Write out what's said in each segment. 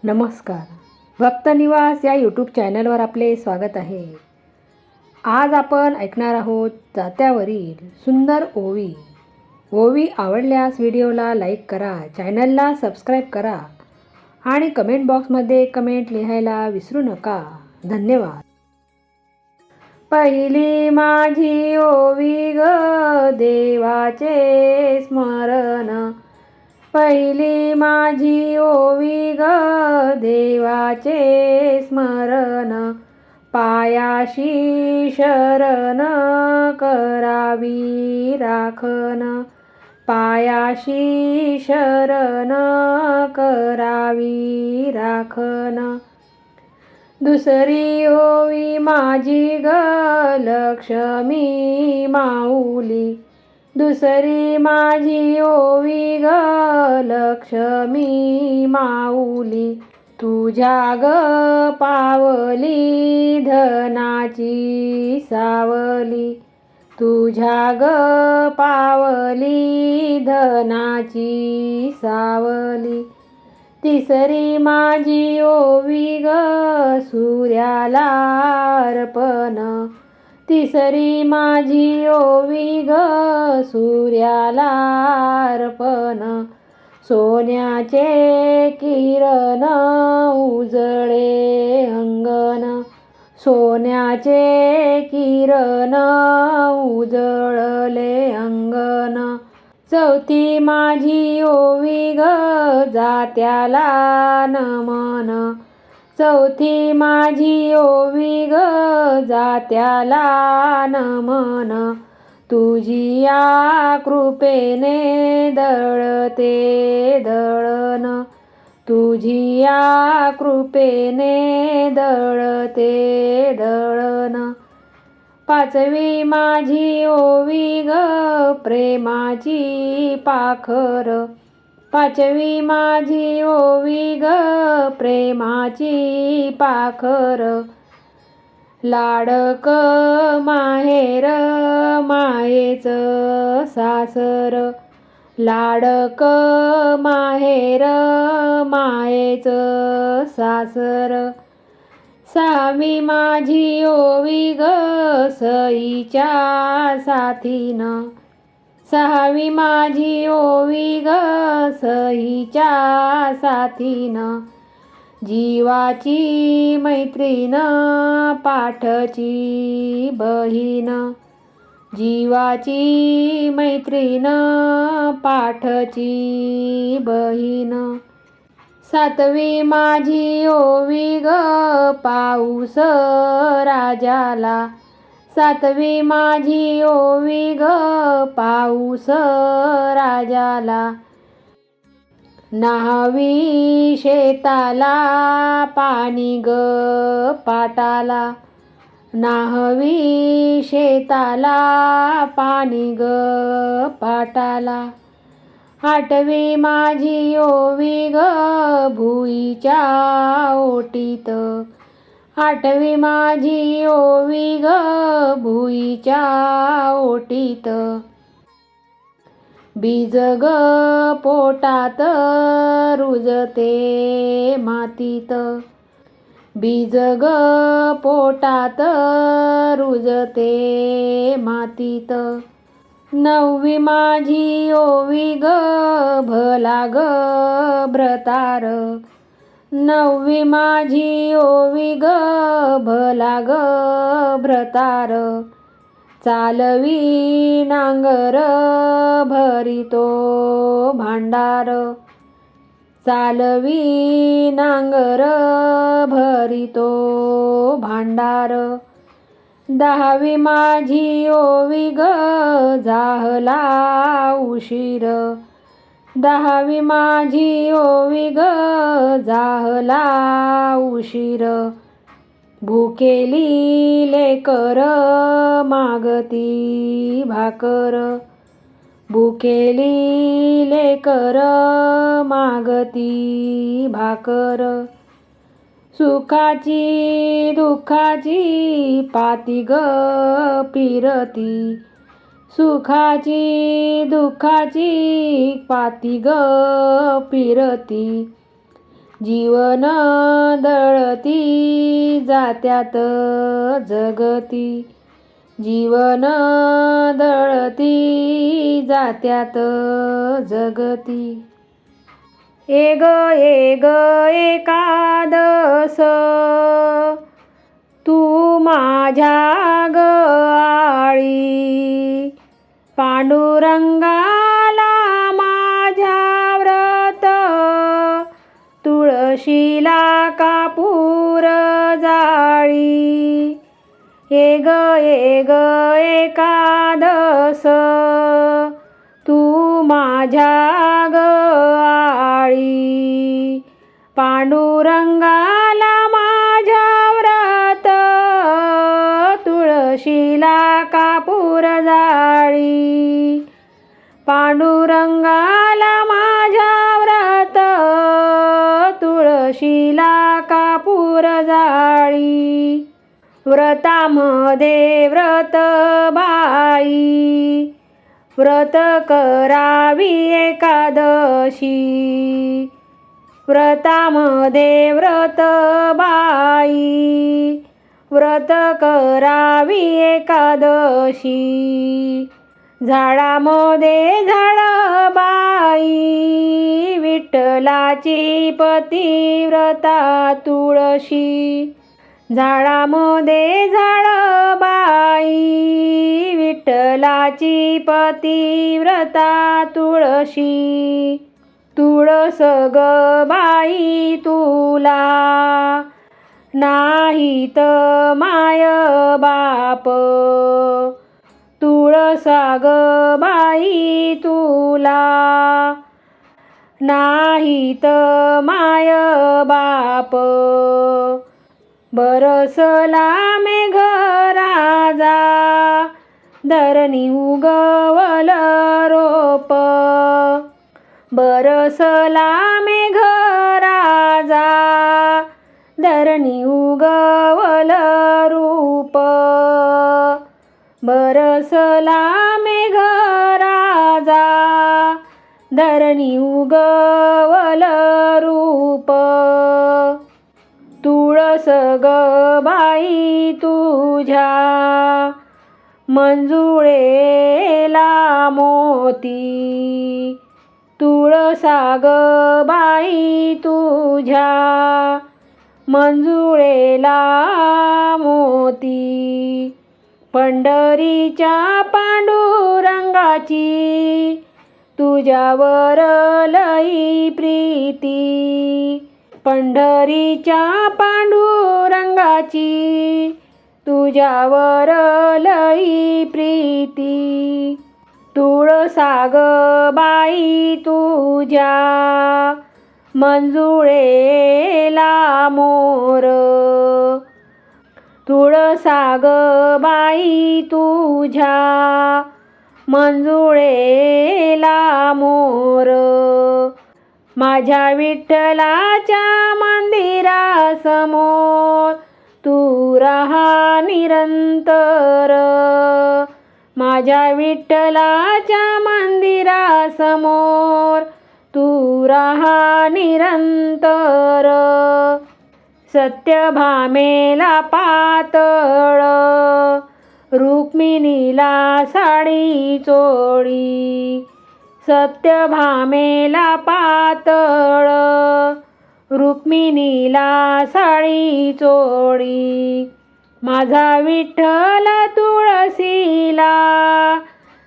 नमस्कार. भक्तनिवास या यूट्यूब चॅनलवर आपले स्वागत आहे. आज आपण ऐकणार आहोत जात्यावरील सुंदर ओवी. ओवी आवडल्यास व्हिडिओला लाईक करा, चॅनलला सबस्क्राईब करा आणि कमेंट बॉक्समध्ये कमेंट लिहायला विसरू नका. धन्यवाद. पहिली माझी ओवी ग देवाचे स्मरण, पहिली माझी ओवी ग देवाचे स्मरण, पायाशी शरण करावी राखण, पायाशी शरण करावी राखण. दुसरी ओवी माझी ग लक्ष्मी माऊली, दुसरी माझी ओवी ग लक्ष्मी माऊली, तुझ्या ग पावली धनाची सावली, तुझ्या ग पावली धनाची सावली. तिसरी माझी ओवी ग सूर्याला अर्पण, तिसरी माझी ओवी ग सूर्याला अर्पण, सोन्याचे किरण उजळे अंगण, सोन्याचे किरण उजळले अंगण. चौथी माझी ओवी ग जात्याला नमन, चौथी माझी ओवी ग जात्याला नमन, तुझिया कृपेने दळते दळण, तुझिया कृपेने दळते दळण. पाचवी माझी ओवी ग प्रेमाची पाखर, पाचवी माझी ओवी ग प्रेमाची पाखर, लाडक माहेर मायेचं सासर, लाडक माहेर मायेचं सासर. सहावी माझी ओवी ग सईच्या साथीनं, सहावी माझी ओवी ग सईच्या साथीनं, जीवाची मैत्रीण पाठची बहीण, जीवाची मैत्रीण पाठची बहीण. सातवी माझी ओवी ग पाऊस राजाला, सातवी माझी ओवी ग पाऊस राजाला, न्हावी शेताला पाणी ग पाटाला, न्हावी शेताला पाणी ग पाटाला. आठवी माझी ओवी ग भुईच्या ओटीत, आठवी माझी ओवी ग भुईच्या ओटीत, बीज ग पोटात रुजते मातीत, बीज ग पोटात रुजते मातीत. नववी माझी ओवी ग भला ग भ्रतार, नववी माझी ओवी ग भला ग भ्रतार, चालवी नांगर भरितो भांडार, चालवी नांगर भरितो भांडार. दहावी माझी ओवी ग जाहला उशीर, दहावी माझी ओवी ग जाहला उशीर, भुकेली लेकर मागती भाकर, भुकेली लेकर मागती भाकर. सुखाची दुःखाची पाती ग पिरती, सुखाची दुःखाची पाती ग पिरती, जीवन दळती जात्यात जगती, जीवन दळती जात्यात जगती। एग एग एकादस तू माझ्या ग आळी, पांडुरंगाला माझ्या व्रत, तुळशीला कापूर जाळी। एग एग एकादस तू माझ्या ग आळी, पांडुरंगाला माझ्या व्रत, तुळशीला कापूर जाळी। पांडुरंगाला माझ्या व्रत, तुळशीला कापूर जाळी। व्रतामध्ये व्रत बाई, व्रत करावी एकादशी, व्रतामध्ये व्रत बाई, व्रत करावी एकादशी। झाडामध्ये झाडबाई, विठ्ठलाची पतिव्रता तुळशी, झाडामध्ये झाडबाई, विठ्ठलाची पतिव्रता तुळशी। तुळस ग बाई तुला नाहीत माय बाप, तुळसा ग बाई तुला नाहीत माय बाप। बरसला मेघ राजा धरणी उगवल रोप, बरसला मेघ राजा धरणी उगवल रूप, बरसला मेघ राजा धरणी उगवल रूप। तुळस ग बाई तुझ्या मंजुळेला मोती, तुळसा ग बाई तुझ्या मंजुळेला मोती। पंढरीच्या पांडुरंगाची तुझ्यावर लई प्रीती, पंढरीच्या पांडुरंगाची तुझ्यावर लई प्रीती। तुळसा ग बाई तुझ्या मंजुळेला मोर, तुळसा ग बाई तुझ्या मंजुळेला मोर। माझ्या विठ्ठलाच्या मंदिरासमोर तू राहा निरंतर, माझ्या विठ्ठलाच्या मंदिरासमोर तू राहा निरंतर। सत्यभामेला पातळ, रुक्मिणीला साडी चोळी, सत्यभामेला पातळ, रुक्मिणीला साडी चोळी। माझा विठ्ठल तुळशीला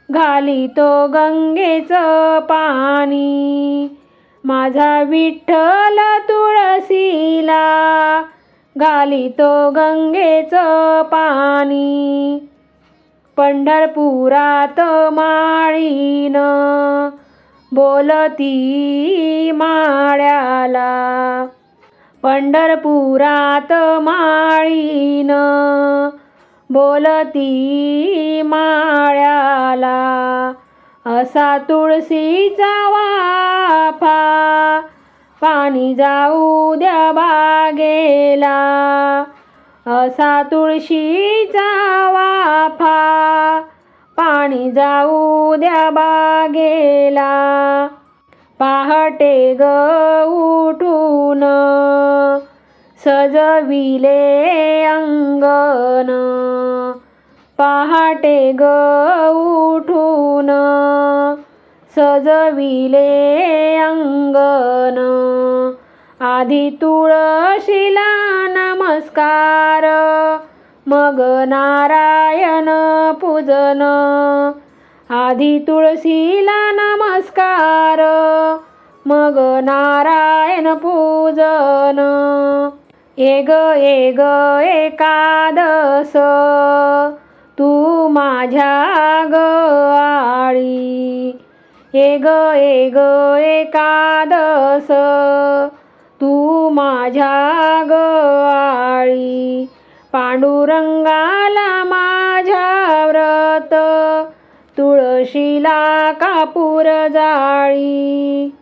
घालितो गंगेचं पाणी, माझा विठ्ठल तुळशीला घालितो गंगेचं पाणी। पंढरपुरात माळीन बोलती माळ्याला, पंढरपुरात माळीन बोलती माळ्याला। असा तुळशीचा वाफा पाणी जाऊ द्या बागेला, असा तुळशीचा वाफा पाणी जाऊ द्या बागेला। पहाटे ग उठून सजविले अंगण पहाटे ग उठून सजविले अंगण आधी तुळशीला नमस्कार मग नारायण पूजन आधी तुळशीला नमस्कार मग नारायण पूजन एग एकादस तू माझ्या ग आळी एग एकादस तू माझ्या ग आळी पांडुरंगाला माझ्या व्रत तुळशीला कापूर जाळी